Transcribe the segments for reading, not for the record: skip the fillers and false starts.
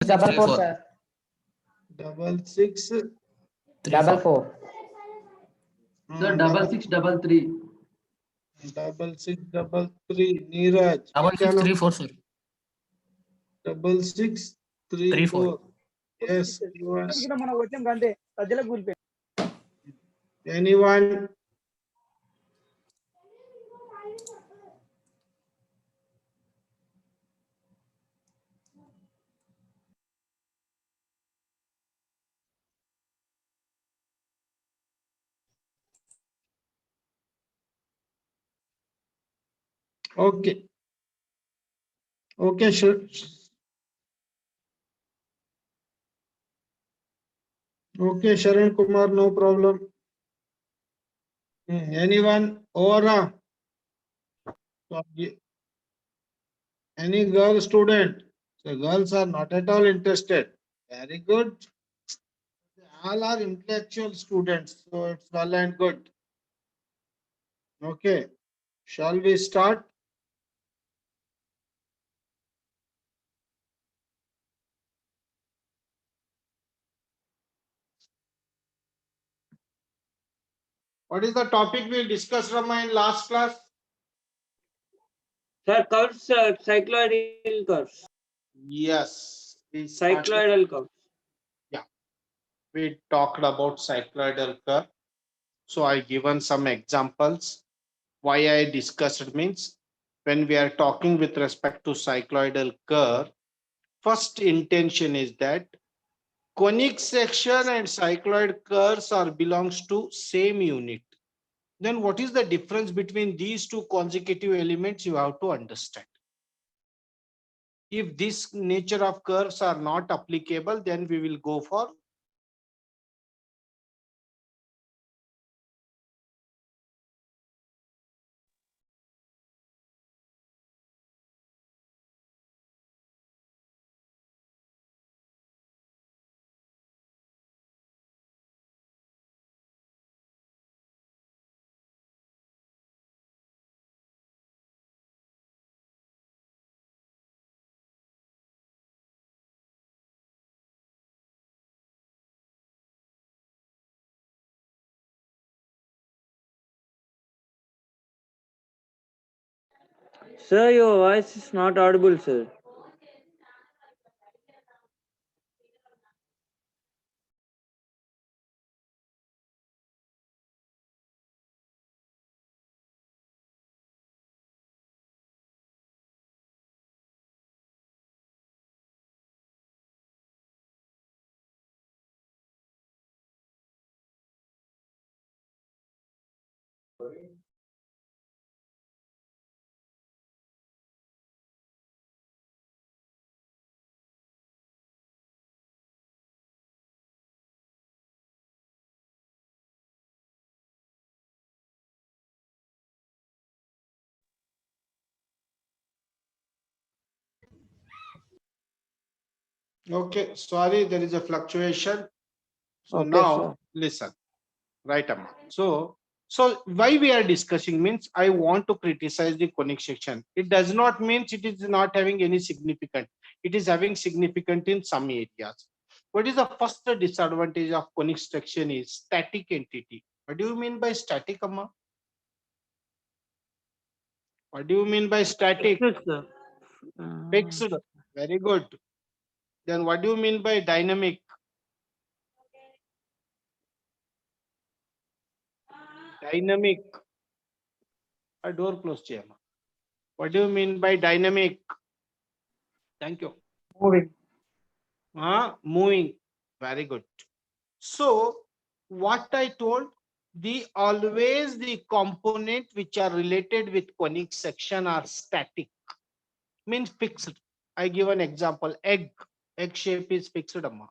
Double four, sir. 66 Double four. Sir, 6633. 6633 Neeraj. Double क्या 6 नाम? 3 4 sir. 6634. Yes. Anyone? Okay. Okay, sure. Okay, Sharan Kumar, no problem. Anyone? Aura? Any girl student? So girls are not at all interested. Very good. All are intellectual students, so it's well and good. Okay. Shall we start? What is the topic we discussed, Rama, in last class? Sir, curves, cycloidal curves. Yes. we started- Cycloidal curves. We talked about cycloidal curve. So I given some examples. Why I discussed means when we are talking with respect to cycloidal curve, first intention is that conic section and cycloid curves are belongs to same unit. Then what is the difference between these two consecutive elements you have to understand. If this nature of curves are not applicable, then we will go for Sir, your voice is not audible, sir. okay. Sorry, there is a fluctuation. So Okay, now sir. listen, right, Amma. So why we are discussing means I want to criticize the conic section. It does not mean it is not having any significance. It is having significance in some areas. What is the first disadvantage of conic section is static entity. What do you mean by static, Amma? What do you mean by static? Fixed, sir. Fixed. Very good. Then what do you mean by dynamic? Dynamic. A door closed, Amma. What do you mean by dynamic? Thank you. Moving. Moving. Very good. So what I told, always the component which are related with conic section are static, means fixed. I give an example. Egg shape is fixed, Amma.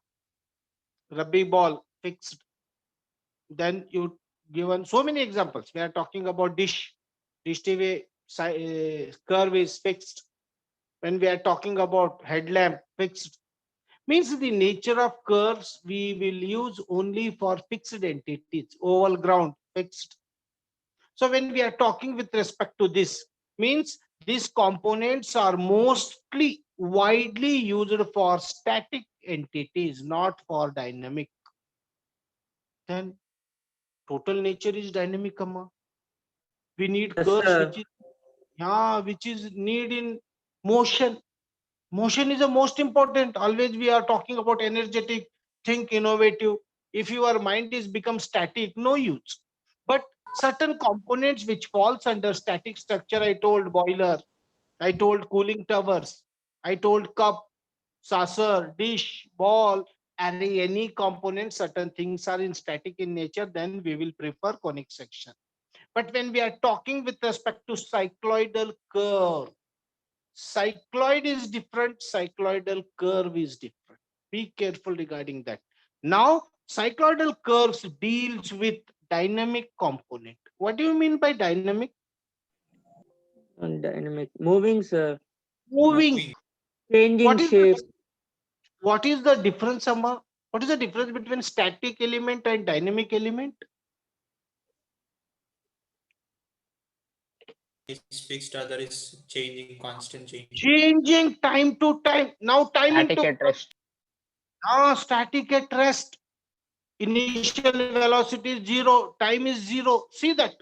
Rubber ball fixed. Then you given so many examples. We are talking about dish TV curve is fixed. When we are talking about headlamp, fixed. Means the nature of curves we will use only for fixed entities. Oval ground, fixed. So when we are talking with respect to this, means these components are mostly widely used for static entities, not for dynamic. Then total nature is dynamic, amma. We need Yes, curves sir. which is need in motion. Motion is the most important. Always we are talking about energetic, think innovative. If your mind is become static, no use. But certain components which falls under static structure, I told boiler, I told cooling towers, I told cup, saucer, dish, ball, and any component, certain things are in static in nature, then we will prefer conic section. But when we are talking with respect to cycloidal curve, cycloid is different, cycloidal curve is different. Be careful regarding that. Now, cycloidal curves deals with dynamic component. What do you mean by dynamic? And dynamic. Moving, sir. Moving. Changing What is shape. the difference, Amma? What is the difference between static element and dynamic element? Is fixed, other is changing, constant change. Changing time to time. Now time Static into at rest. static at rest. Initial velocity is zero, time is zero. See that.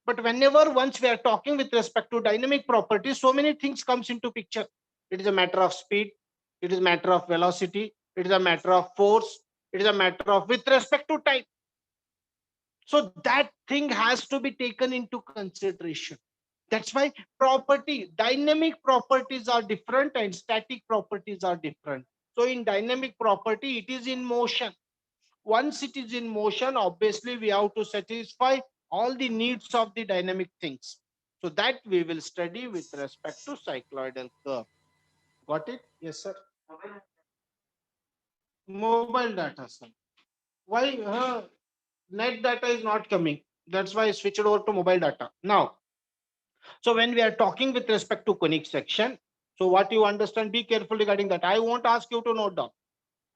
But whenever once we are talking with respect to dynamic properties, so many things comes into picture. It is a matter of speed. It is a matter of velocity. It is a matter of force. It is a matter of with respect to time. So that thing has to be taken into consideration. That's why dynamic properties are different and static properties are different. So in dynamic property, it is in motion. Once it is in motion, obviously we have to satisfy all the needs of the dynamic things. So that we will study with respect to cycloidal curve. Got it? Yes, sir. Mobile data, sir. Why net data is not coming? That's why I switched over to mobile data. Now, so when we are talking with respect to conic section, so what you understand, be careful regarding that. I won't ask you to note down.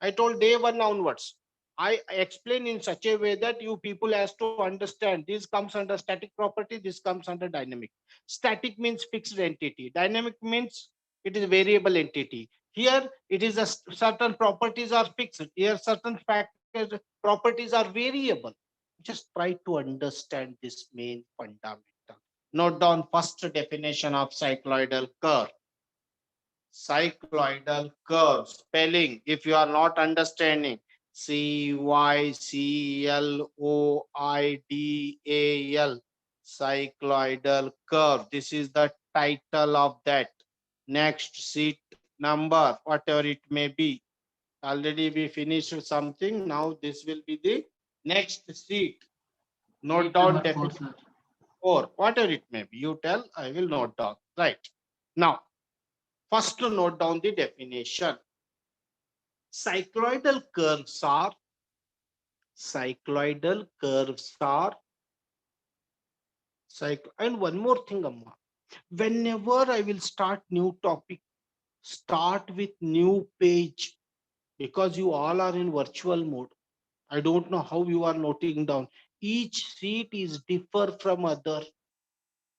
I told day one onwards. I explain in such a way that you people has to understand this comes under static property, this comes under dynamic. Static means fixed entity. Dynamic means it is variable entity. Here it is a certain properties are fixed. Here certain factors properties are variable. Just try to understand this main fundamental. Note down first definition of cycloidal curve. Cycloidal curve spelling, if you are not understanding, cycloidal, cycloidal curve. This is the title of that. Next, seat number, whatever it may be. Already we finished something. Now this will be the next seat. Note Sheet down number 4, definition. sir. Or whatever it may be. You tell, I will note down. Right. Now, first to note down the definition. Cycloidal curves are and one more thing, Amma. Whenever I will start new topic, start with new page, because you all are in virtual mode. I don't know how you are noting down. Each sheet is differ from other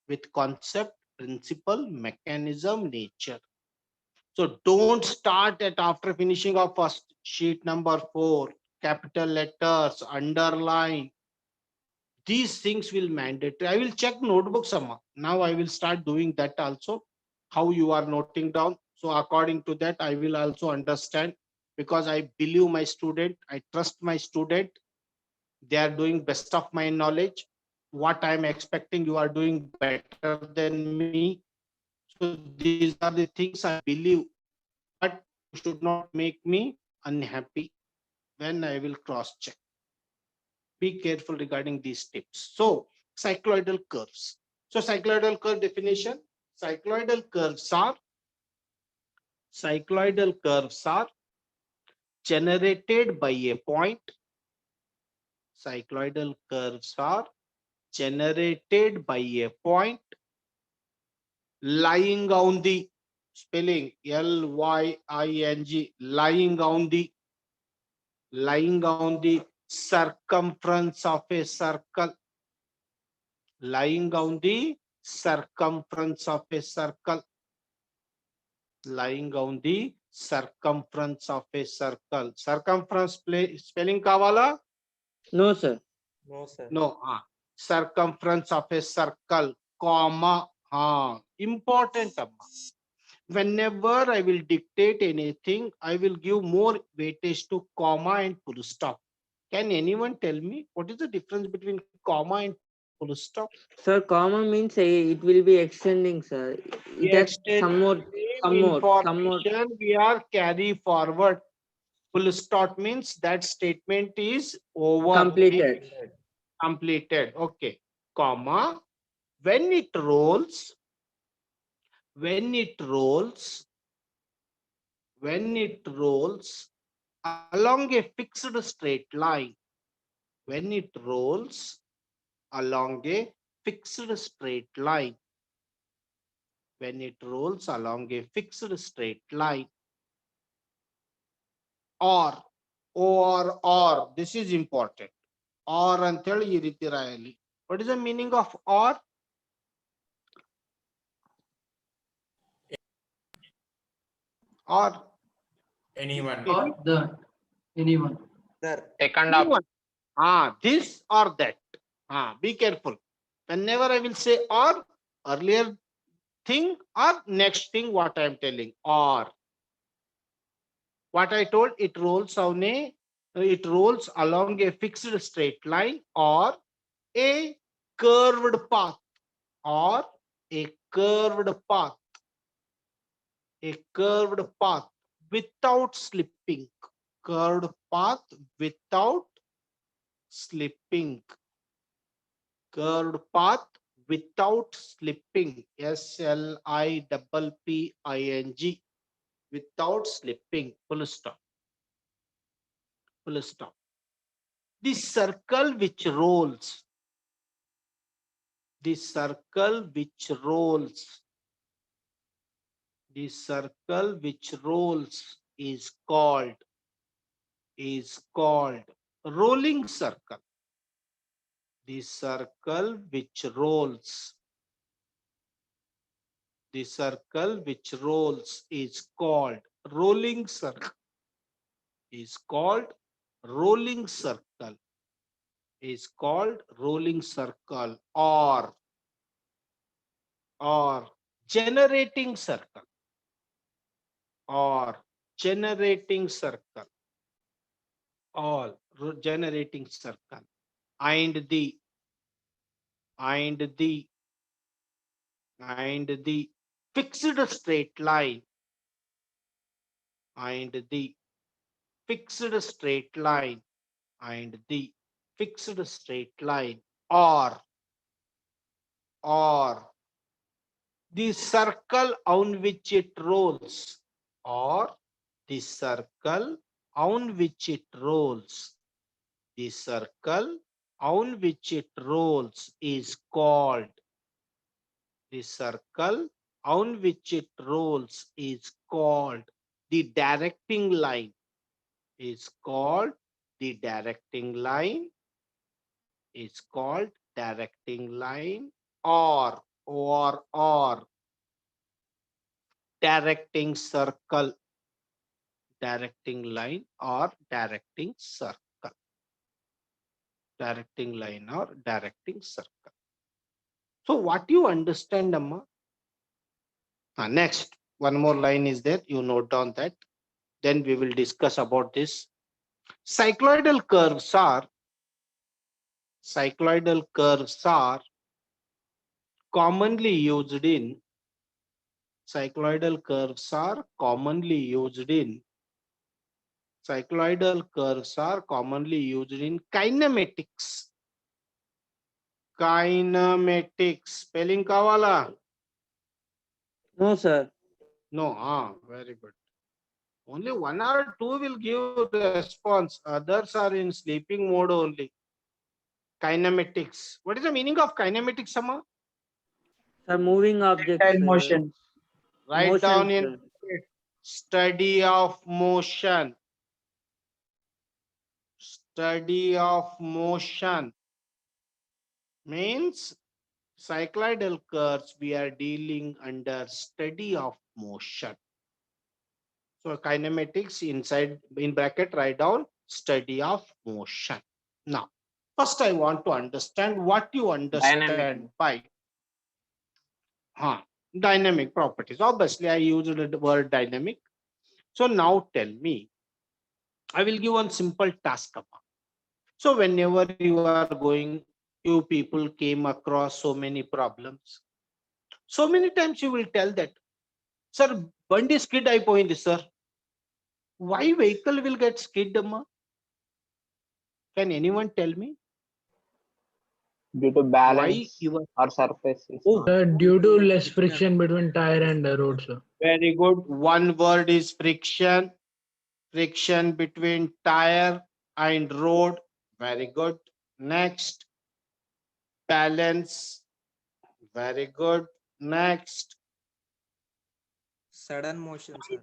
with concept, principle, mechanism, nature. So don't start at after finishing of first sheet number 4, capital letters, underline. These things will mandatory. I will check notebook Amma. Now I will start doing that also. How you are noting down. So according to that, I will also understand, because I believe my student, I trust my student. They are doing best of my knowledge. What I am expecting, you are doing better than me. So these are the things I believe. But you should not make me unhappy when I will cross check. Be careful regarding these tips. So cycloidal curves. So cycloidal curve definition. Cycloidal curves are generated by a point. Cycloidal curves are generated by a point lying on the spelling lying, lying on the circumference of a circle, lying on the circumference of a circle. lying on the circumference of a circle. Circumference spelling kavala? No, sir. No, sir. No. Circumference of a circle, comma. Important. Amma. Whenever I will dictate anything, I will give more weightage to comma and full stop. Can anyone tell me what is the difference between comma and full stop? Sir, comma means it will be extending, sir. We It has extend some more, same some more. information, we are carry forward. Full stop means that statement is over. Completed. Completed. Okay. Comma. When it rolls, when it rolls along a fixed straight line, when it rolls along a fixed straight line, when it rolls along a fixed straight line, or this is important, or anteli ee riti rayali. What is the meaning of or? Or Anyone. Or the anyone. Sir, Second up. This or that. Be careful. Whenever I will say or, earlier thing or next thing what I am telling. Or what I told, it rolls along a fixed straight line or a curved path, or a curved path, a curved path without slipping, curved path without slipping, curved path without slipping, SLIPPING, without slipping, full stop, full stop. The circle which rolls, the circle which rolls, the circle which rolls is called rolling circle. The circle which rolls, the circle which rolls is called rolling circle, is called rolling circle, is called rolling circle, or generating circle, or generating circle, or generating circle. And the fixed straight line, and the fixed straight line, and the fixed straight line, or the circle on which it rolls, or the circle on which it rolls, the circle on which it rolls is called, the circle on which it rolls is called the directing line, is called the directing line, is called directing line, or directing circle, directing line or directing circle, directing line or directing circle. So what you understand, Amma? Next, one more line is there. You note down that. Then we will discuss about this. Cycloidal curves are commonly used in, cycloidal curves are commonly used in, cycloidal curves are commonly used in kinematics. Kinematics. Spelling kavala? No, sir. No. Very good. Only one or two will give response. Others are in sleeping mode only. Kinematics. What is the meaning of kinematics, Amma? Sir, moving objects. Tactile motion. Write Motion, down in sir. study of motion. Study of motion means cycloidal curves we are dealing under study of motion. So kinematics inside in bracket, write down study of motion. Now, first I want to understand what you understand Dynamic. by dynamic properties. Obviously, I used the word dynamic. So now tell me, I will give one simple task. So whenever you are going, you people came across so many problems. So many times you will tell that, sir, bandi skid అయిపోయింది, sir. Why vehicle will get skid, amma? Can anyone tell me? Due to Why balance your or surfaces. oh, Due to less friction between tire and road, sir. very good. One word is friction. Friction between tire and road. Very good. Next, balance. Very good. Next. Sudden motion, sir.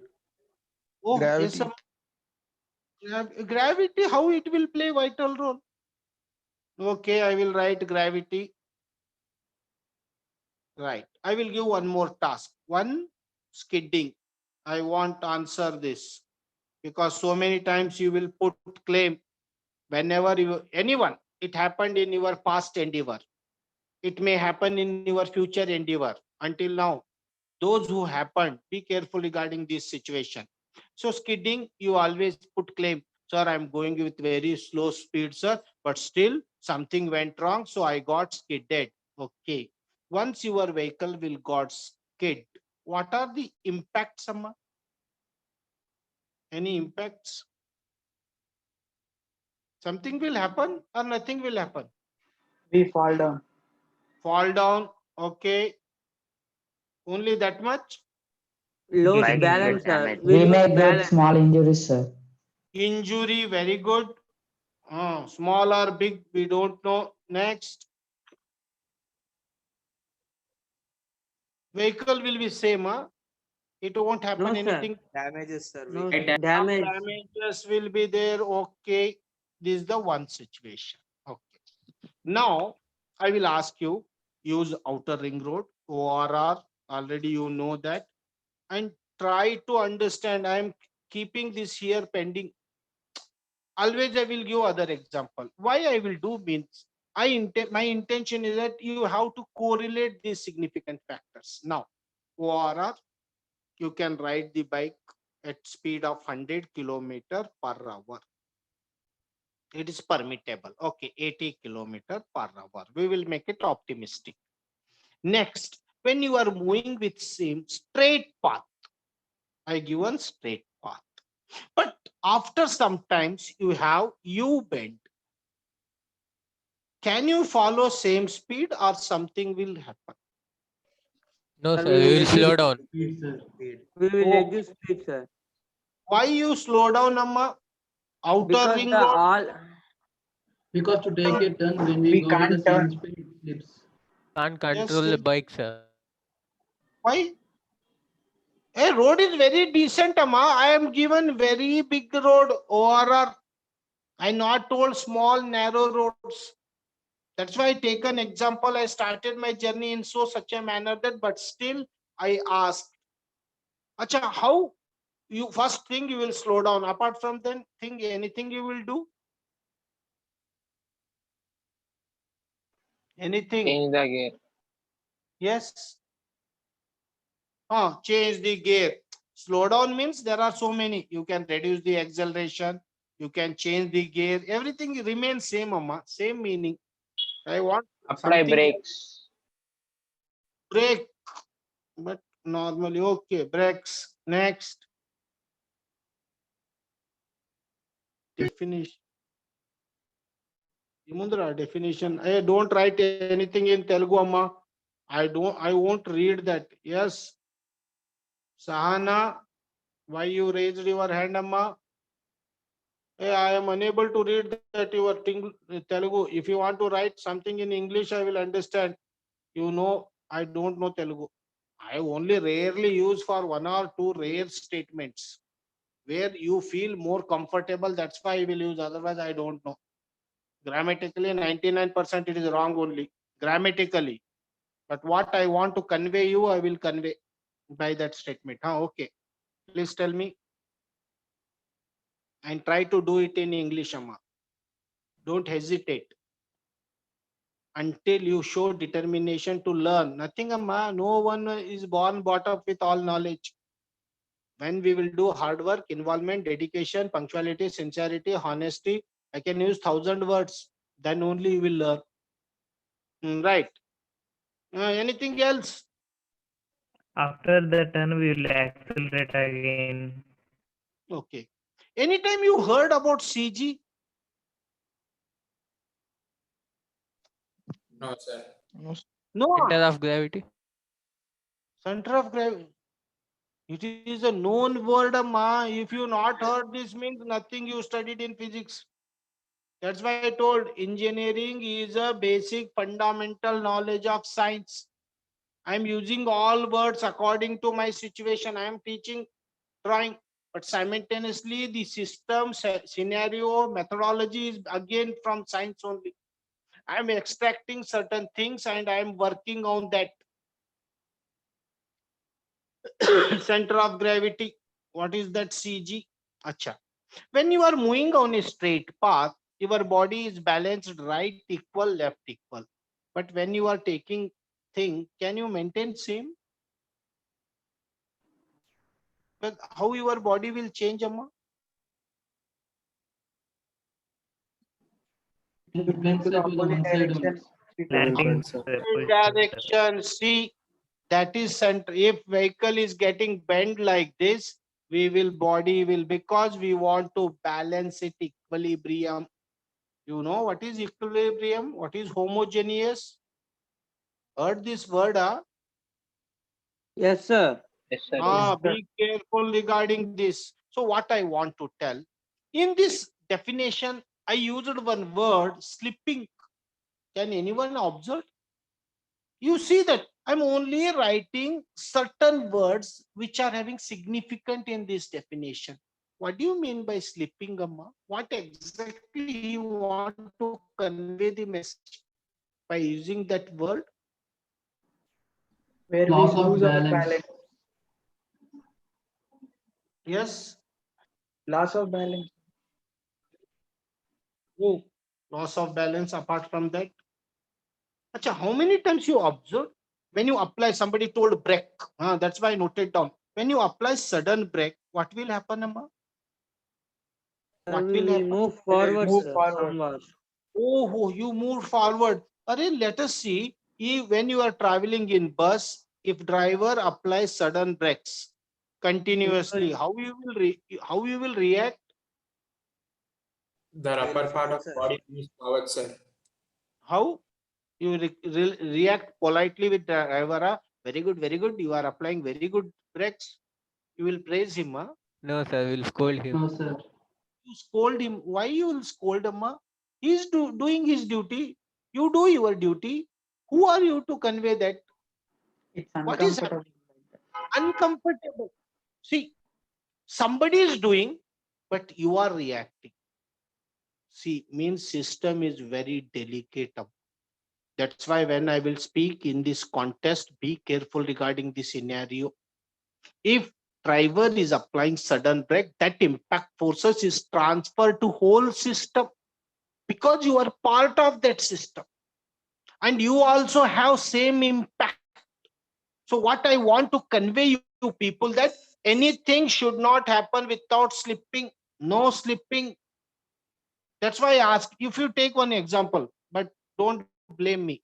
Oh, yes, Gravity. sir. Gravity, how it will play vital role? Okay, I will write gravity. Right. I will give one more task. One skidding. I want to answer this because so many times you will put claim whenever you anyone. It happened in your past endeavor. It may happen in your future endeavor. Until now, those who happened, be careful regarding this situation. So skidding, you always put claim, sir, I'm going with very slow speed, sir, but still something went wrong, so I got skidded. Okay. Once your vehicle will got skid, what are the impacts, Amma? Any impacts? Something will happen or nothing will happen? We fall down. Fall down, okay. Only that much? Lose Bike balance, get sir. damaged. We Will may lose get balance. small injuries, sir. Injury, very good. Small or big, we don't know. Next. Vehicle will be same, huh? It won't happen No, sir. anything. Damages, sir. No, vehicle. sir. Some Damage. damages will be there. Okay. This is the one situation. Okay. Now, I will ask you, use outer ring road, ORR. Already you know that. And try to understand. I am keeping this here pending. Always I will give other example. Why I will do means my intention is that you have to correlate these significant factors. Now, ORR, you can ride the bike at speed of 100 kilometer per hour. It is permittable. Okay, 80 kilometer per hour. We will make it optimistic. Next, when you are moving with same straight path, I given straight path. But after sometimes you have U bend. Can you follow same speed or something will happen? No, Sir, sir, we will slow down. Speed, sir. Speed. We will Oh. reduce speed, sir. Why you slow down, Amma? Outer Because ring the road. all Because to take a turn when we We go with the can't same turn. speed, it slips. Can't control the yes. bike, sir. Why? A road is very decent, Amma. I am given very big road, ORR. I not told small narrow roads. That's why I take an example. I started my journey in such a manner that, but still I asked, Acha, how you first thing you will slow down. Apart from then, think anything you will do? Anything? Change the gear. Yes. Change the gear. Slow down means there are so many. You can reduce the acceleration. You can change the gear. Everything remains same, Amma. Same meaning. I want Apply something brakes. brake, but normally okay. Brakes. Next definition. Mundra definition. I don't write anything in Telugu, Amma. I won't read that. Yes. Sahana, why you raised your hand, Amma? Hey, I am unable to read that your Telugu. If you want to write something in English, I will understand. You know, I don't know Telugu. I only rarely use for one or two rare statements where you feel more comfortable. That's why I will use. Otherwise, I don't know. Grammatically, 99% it is wrong only. Grammatically. But what I want to convey you, I will convey by that statement. Okay. Please tell me. and try to do it in English, Amma. Don't hesitate until you show determination to learn. Nothing, Amma. No one is born brought up with all knowledge. When we will do hard work, involvement, dedication, punctuality, sincerity, honesty, I can use 1,000 words. Then only you will learn. Right. Anything else? After the turn, we will accelerate again. Okay. Anytime you heard about CG? No, sir. No. Center of gravity. Center of gravity. It is a known word, Amma. If you not heard this, means nothing you studied in physics. That's why I told engineering is a basic fundamental knowledge of science. I am using all words according to my situation. I am teaching drawing, but simultaneously the system, scenario, methodology is again from science only. I am extracting certain things and I am working on that. Center of gravity. What is that? CG. Acha. When you are moving on a straight path, your body is balanced right equal, left equal. But when you are taking thing, can you maintain same? But how your body will change, Amma? It depends To the to the one opposite side only. direction. Landing Direction. See, that is center. If vehicle is getting bent like this, we will body will, because we want to balance it equilibrium. You know what is equilibrium? What is homogeneous? Heard this word, huh? Yes, sir. Yes, sir. Be careful regarding this. So what I want to tell, in this definition, I used one word, slipping. Can anyone observe? You see that I'm only writing certain words which are having significant in this definition. What do you mean by slipping, Amma? What exactly you want to convey the message by using that word? Where Loss we of lose our balance. balance. Yes. Loss of balance. Oh, loss of balance. Apart from that, Acha, how many times you observe when you apply? Somebody told brake. That's why I noted down. When you apply sudden brake, what will happen, Amma? What We will will happen? move forward, Move sir, forward. somewhat. Oh, you move forward. Let us see. When you are traveling in bus, if driver applies sudden brakes continuously, how you will react? The upper part of body moves forward, sir. How you react politely with the driver? Very good, very good. You are applying very good brakes. You will praise him. No, sir. We'll scold him. No, sir. You scold him. Why you will scold him? He's doing his duty. You do your duty. Who are you to convey that? It's What is uncomfortable. uncomfortable? See, somebody is doing, but you are reacting. See, means system is very delicate. That's why when I will speak in this contest, be careful regarding the scenario. If driver is applying sudden brake, that impact forces is transferred to whole system, because you are part of that system and you also have same impact. So what I want to convey you people, that anything should not happen without slipping. No slipping. That's why I ask. If you take one example, but don't blame me.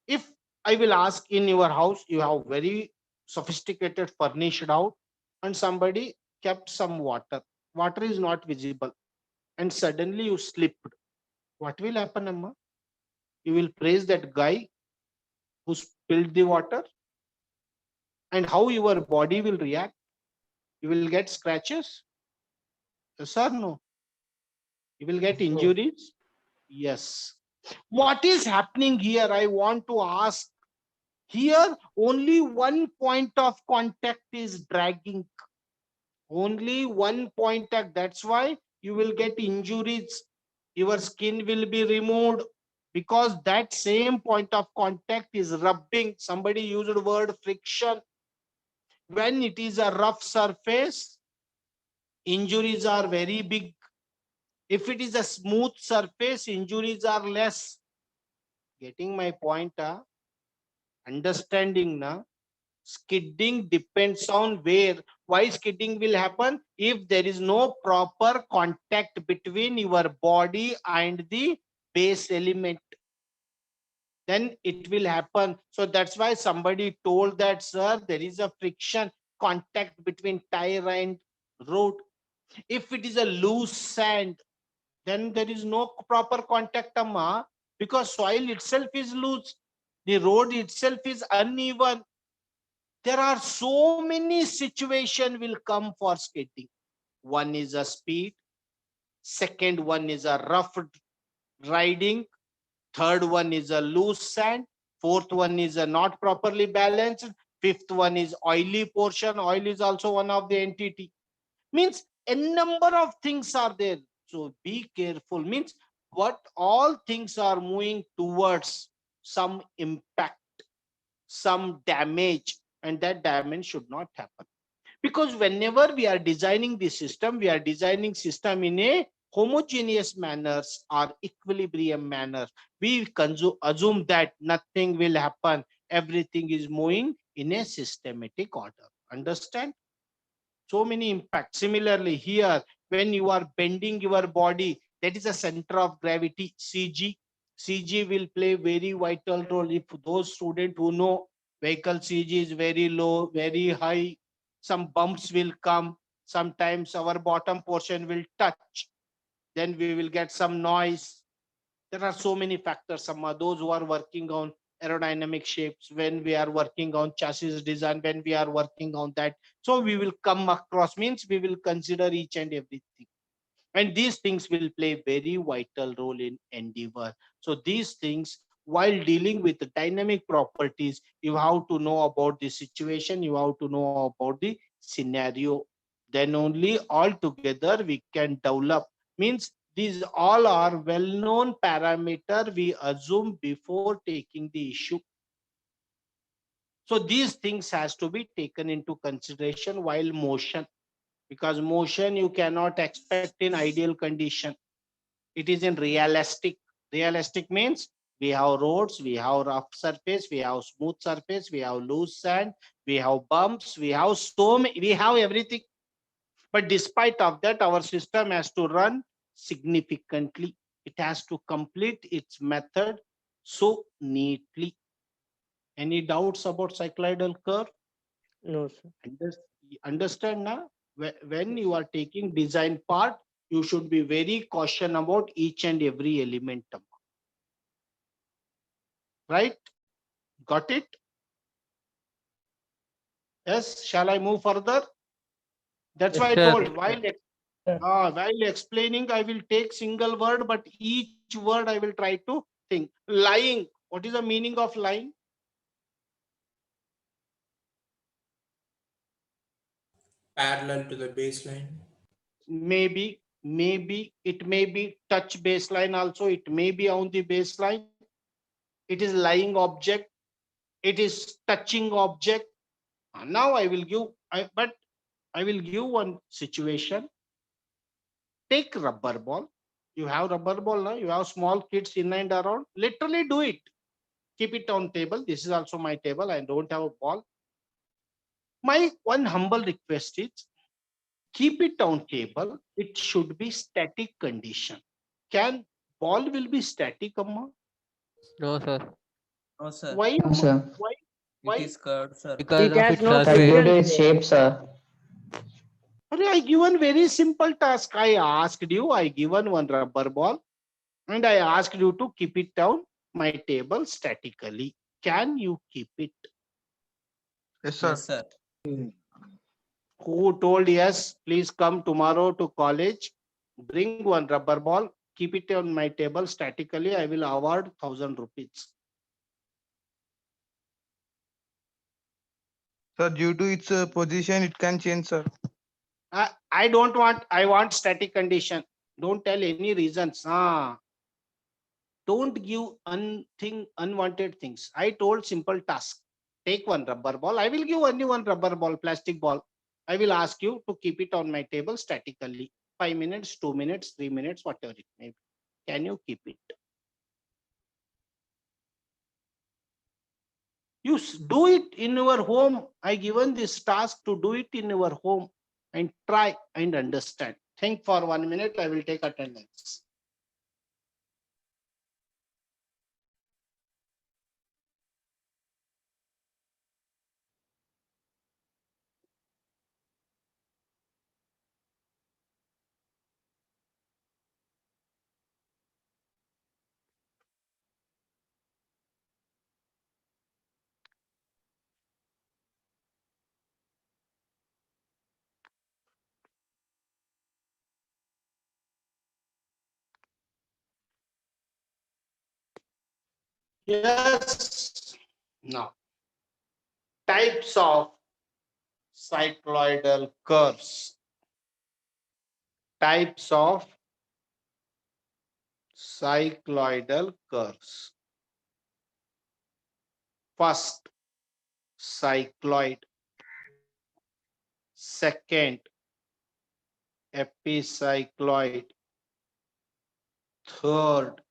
If I will ask, in your house you have very sophisticated furnished house and somebody kept some water is not visible, and suddenly you slipped, what will happen, Amma? You will praise that guy who spilled the water, and how your body will react? You will get scratches? Yes or no? You will get injuries? Yes. What is happening here? I want to ask. Here, only one point of contact is dragging. Only one point. That's why you will get injuries. Your skin will be removed, because that same point of contact is rubbing. Somebody used the word friction. When it is a rough surface, injuries are very big. If it is a smooth surface, injuries are less. Getting my point? Understanding now? Skidding depends on where. Why skidding will happen? If there is no proper contact between your body and the base element, then it will happen. So that's why somebody told that, sir, there is a friction contact between tire and road. If it is a loose sand, then there is no proper contact, amma, because soil itself is loose. The road itself is uneven. There are so many situations will come for skating. One is a speed. Second one is a rough riding. Third one is a loose sand. Fourth one is a not properly balanced. Fifth one is oily portion. Oil is also one of the entity. Means a number of things are there. So be careful. Means what all things are moving towards some impact, some damage, and that damage should not happen. Because whenever we are designing the system, we are designing system in a homogeneous manners or equilibrium manner. We assume that nothing will happen. Everything is moving in a systematic order. Understand? So many impacts. Similarly, here, when you are bending your body, that is a center of gravity, CG. CG will play very vital role. If those students who know vehicle CG is very low, very high, some bumps will come. Sometimes our bottom portion will touch. Then we will get some noise. There are so many factors. Some are those who are working on aerodynamic shapes, when we are working on chassis design, when we are working on that. So we will come across, means we will consider each and everything. And these things will play very vital role in endeavor. So these things, while dealing with the dynamic properties, you have to know about the situation, you have to know about the scenario. Then only all together we can develop. Means these all are well-known parameter we assume before taking the issue. So these things has to be taken into consideration while motion, because motion you cannot expect in ideal condition. It is in realistic. Realistic means we have roads, we have rough surface, we have smooth surface, we have loose sand, we have bumps, we have we have everything. But despite of that, our system has to run significantly. It has to complete its method so neatly. Any doubts about cycloidal curve? No, sir. Understand now? When you are taking design part, you should be very cautious about each and every element. Right? Got it? Yes. Shall I move further? That's Yes, why I sir. told while explaining, I will take single word, but each word I will try to think. Lying. What is the meaning of lying? Parallel to the baseline. Maybe it may be touch baseline also. It may be on the baseline. It is lying object. It is touching object. Now I will give, but I will give one situation. Take rubber ball. You have rubber ball now. You have small kids in and around. Literally do it. Keep it on table. This is also my table. I don't have a ball. My one humble request is keep it on table. It should be static condition. Can ball will be static, Amma? No, sir. No, sir. Why? No, sir. Why? It is curved, sir. Because It of has its no Sir, due surface. to its shape, sir. I given very simple task. I asked you. I given one rubber ball, and I asked you to keep it down my table statically. Can you keep it? Yes, sir. Who told yes? Please come tomorrow to college. Bring one rubber ball. Keep it on my table statically. I will award 1,000 rupees. Sir, due to its position, it can change, sir. I don't want. I want static condition. Don't tell any reasons. Don't give unwanted things. I told simple task. Take one rubber ball. I will give only one rubber ball, plastic ball. I will ask you to keep it on my table statically. 5 minutes, 2 minutes, 3 minutes, whatever it may be. Can you keep it? You do it in your home. I given this task to do it in your home and try and understand. Think for 1 minute. I will take attendance. Yes. Now, types of cycloidal curves. Types of cycloidal curves. First, cycloid. Second, epicycloid. Third,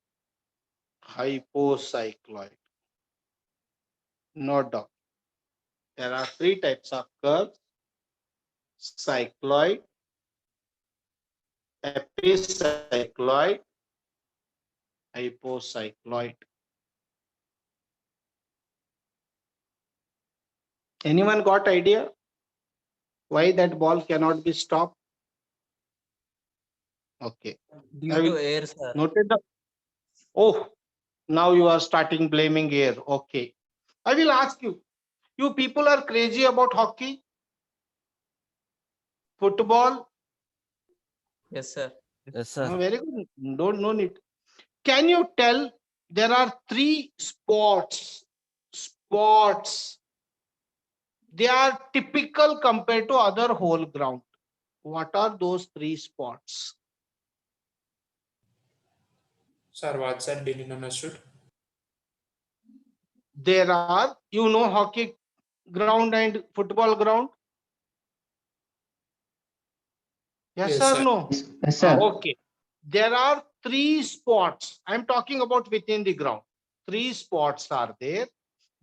hypocycloid. Note down. There are 3 types of curves: cycloid, epicycloid, hypocycloid. Anyone got idea why that ball cannot be stopped? Okay. Due I will to air, sir. noted the. Oh, now you are starting blaming air. Okay. I will ask you. You people are crazy about hockey, football. Yes, sir. Yes, Oh, sir. very good. Don't know it. Can you tell there are 3 sports? Sports. They are typical compared to other whole ground. What are those 3 spots? Sir, what's that? Didn't understood. There are, hockey ground and football ground. Yes, Yes, or sir. no? Yes, sir. Okay. There are 3 spots. I'm talking about within the ground. 3 spots are there.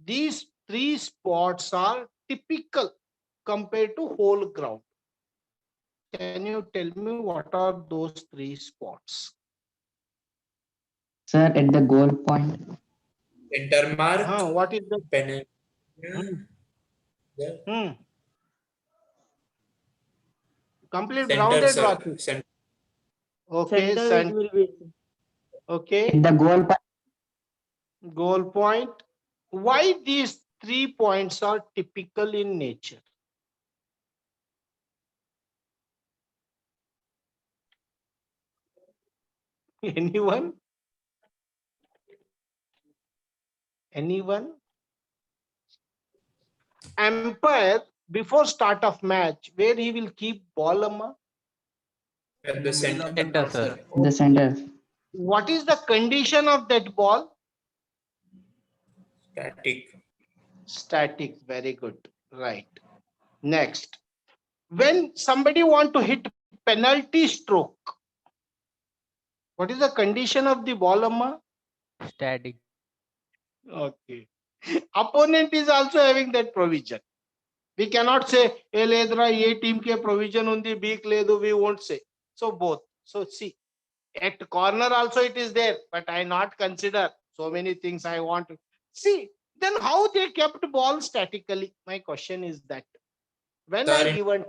These 3 spots are typical compared to whole ground. Can you tell me what are those 3 spots? Sir, at the goal point. Enter mark. What is the Penalty. complete Center, rounded sir. Ratu? Center. Okay, Center it will be. okay, At the goal point. goal point. Why these 3 points are typical in nature? Anyone? Anyone? Umpire before start of match, where he will keep ball, amma? At In the the middle center. of the Center, court, sir. sir. The center. What is the condition of that ball? Static. Static. Very good. Right. Next, when somebody want to hit penalty stroke, what is the condition of the ball, amma? Static. Okay. Opponent is also having that provision. We cannot say, "Hey, ledra, ye team ke provision on the beak ledu." We won't say. So both. So see, at corner also it is there, but I not consider so many things I want to see. Then how they kept ball statically? My question is that when Sir, I in given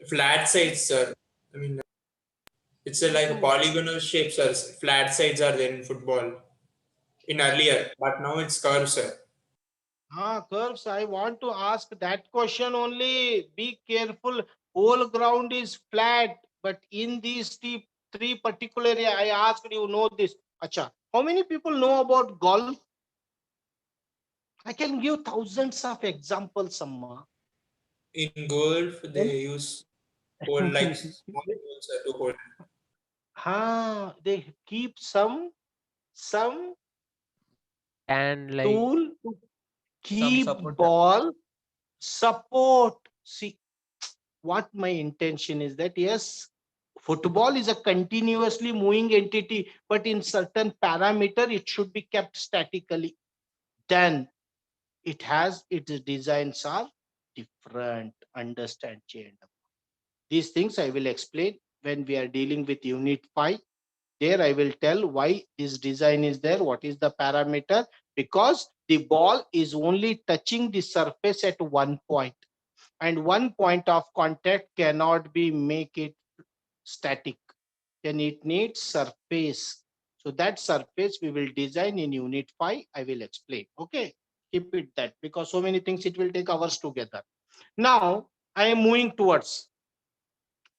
flat sides, sir. I mean, it's like a polygonal shape, sir. Flat sides are there in football in earlier, but now it's curves, sir. curves. I want to ask that question only. Be careful. Whole ground is flat, but in these 3 particular area, I asked you know this. Acha. How many people know about golf? I can give thousands of examples, Amma. In golf, they use hole like small holes, sir, to hold. They keep some And like tool to keep support. ball support. See, what my intention is that, yes, football is a continuously moving entity, but in certain parameter, it should be kept statically. Then it has its designs are different. Understand, change. These things I will explain when we are dealing with unit 5. There I will tell why this design is there, what is the parameter, because the ball is only touching the surface at one point, and one point of contact cannot be make it static. Then it needs surface. So that surface we will design in unit 5. I will explain. Okay, keep it that, because so many things it will take hours together. Now I am moving towards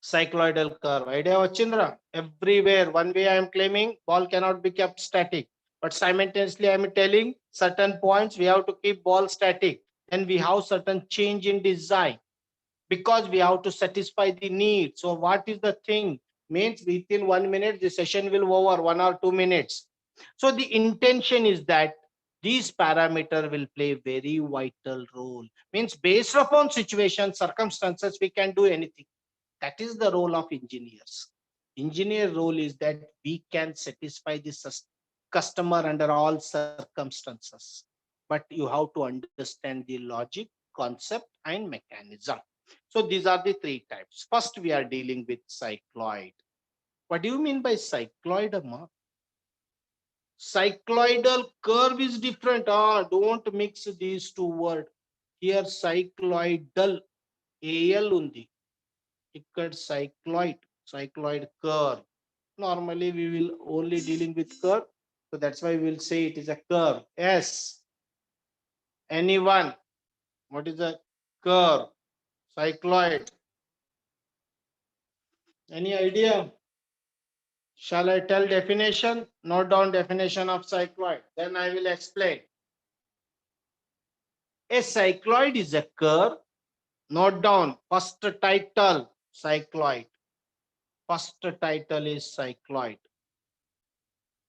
cycloidal curve. Idea Chindra? Everywhere, one way I am claiming ball cannot be kept static, but simultaneously I am telling certain points we have to keep ball static. Then we have certain change in design, because we have to satisfy the need. So what is the thing? Means within 1 minute, the session will over 1 or 2 minutes. So the intention is that these parameter will play very vital role. Means based upon situation, circumstances, we can do anything. That is the role of engineers. Engineer role is that we can satisfy the customer under all circumstances. But you have to understand the logic, concept, and mechanism. So these are the 3 types. First, we are dealing with cycloid. What do you mean by cycloid, Amma? Cycloidal curve is different. Don't mix these 2 words. Here cycloidal, AL undi. Ikkad cycloid curve. Normally we will only dealing with curve. So that's why we will say it is a curve. S. Anyone? What is a curve? Cycloid. Any idea? Shall I tell definition? Note down definition of cycloid. Then I will explain. A cycloid is a curve. Note down. First title, cycloid. First title is cycloid.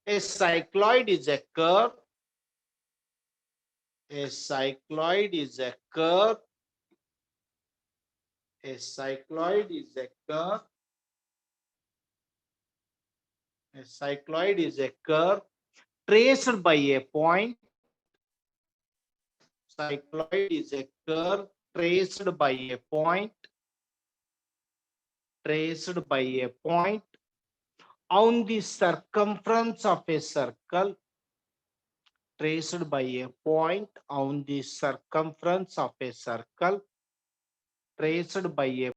A cycloid is a curve. A cycloid is a curve. A cycloid is a curve. A cycloid is a curve traced by a point. Cycloid is a curve traced by a point. Traced by a point on the circumference of a circle. Traced by a point on the circumference of a circle. Traced by a